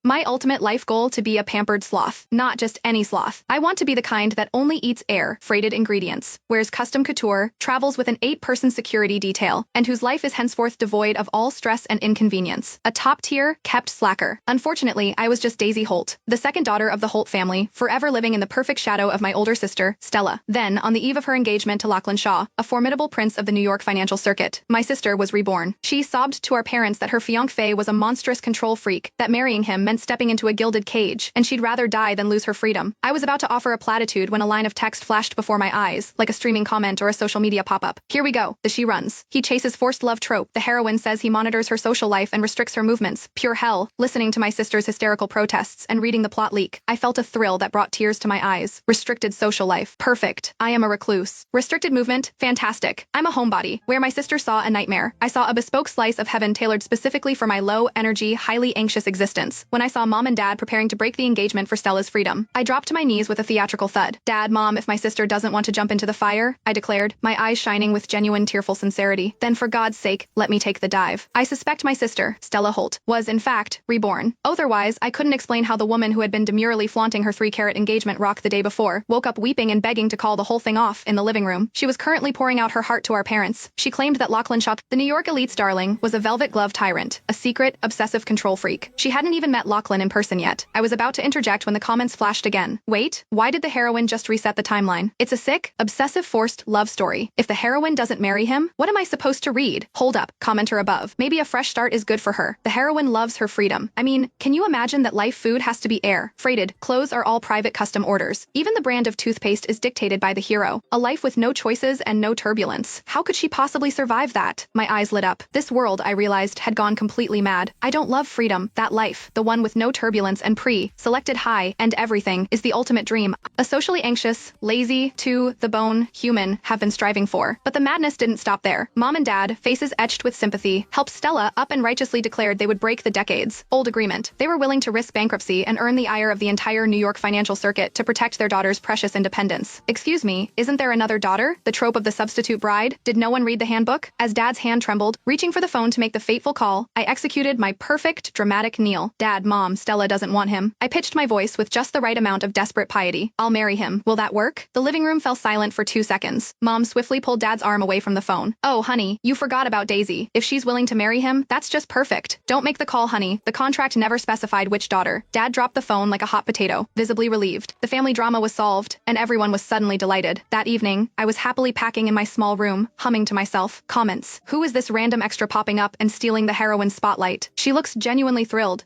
My ultimate life goal to be a pampered sloth, not just any sloth. I want to be the kind that only eats air, freighted ingredients, wears custom couture, travels with an 8-person security detail, and whose life is henceforth devoid of all stress and inconvenience. A top-tier, kept slacker. Unfortunately, I was just Daisy Holt, the second daughter of the Holt family, forever living in the perfect shadow of my older sister, Stella. Then, on the eve of her engagement to Lachlan Shaw, a formidable prince of the New York financial circuit, my sister was reborn. She sobbed to our parents that her fiancé was a monstrous control freak, that marrying him meant stepping into a gilded cage, and she'd rather die than lose her freedom. I was about to offer a platitude when a line of text flashed before my eyes, like a streaming comment or a social media pop-up. Here we go. The she runs. He chases forced love trope. The heroine says he monitors her social life and restricts her movements. Pure hell. Listening to my sister's hysterical protests and reading the plot leak, I felt a thrill that brought tears to my eyes. Restricted social life. Perfect. I am a recluse. Restricted movement. Fantastic. I'm a homebody. Where my sister saw a nightmare, I saw a bespoke slice of heaven tailored specifically for my low-energy, highly anxious existence. When I saw Mom and Dad preparing to break the engagement for Stella's freedom, I dropped to my knees with a theatrical thud. Dad, Mom, if my sister doesn't want to jump into the fire, I declared, my eyes shining with genuine tearful sincerity, then for God's sake, let me take the dive. I suspect my sister, Stella Holt, was, in fact, reborn. Otherwise, I couldn't explain how the woman who had been demurely flaunting her 3-carat engagement rock the day before woke up weeping and begging to call the whole thing off in the living room. She was currently pouring out her heart to our parents. She claimed that Lachlan Shaw, the New York elite's darling, was a velvet-glove tyrant, a secret, obsessive control freak. She hadn't even met Lachlan in person yet. I was about to interject when the comments flashed again. Wait, why did the heroine just reset the timeline? It's a sick, obsessive forced love story. If the heroine doesn't marry him, what am I supposed to read? Hold up, commenter above. Maybe a fresh start is good for her. The heroine loves her freedom. I mean, can you imagine that life food has to be air freighted, clothes are all private custom orders. Even the brand of toothpaste is dictated by the hero. A life with no choices and no turbulence. How could she possibly survive that? My eyes lit up. This world, I realized, had gone completely mad. I don't love freedom. That life, the one with no turbulence and selected high and everything, is the ultimate dream. A socially anxious, lazy, to the bone human have been striving for. But the madness didn't stop there. Mom and Dad, faces etched with sympathy, helped Stella up and righteously declared they would break the decades-old agreement. They were willing to risk bankruptcy and earn the ire of the entire New York financial circuit to protect their daughter's precious independence. Excuse me, isn't there another daughter? The trope of the substitute bride? Did no one read the handbook? As Dad's hand trembled, reaching for the phone to make the fateful call, I executed my perfect, dramatic kneel. Dad, Mom, Stella doesn't want him. I pitched my voice with just the right amount of desperate piety. I'll marry him. Will that work? The living room fell silent for 2 seconds. Mom swiftly pulled Dad's arm away from the phone. Oh, honey, you forgot about Daisy. If she's willing to marry him, that's just perfect. Don't make the call, honey. The contract never specified which daughter. Dad dropped the phone like a hot potato, visibly relieved. The family drama was solved, and everyone was suddenly delighted. That evening, I was happily packing in my small room, humming to myself. Comments. Who is this random extra popping up and stealing the heroine's spotlight? She looks genuinely thrilled.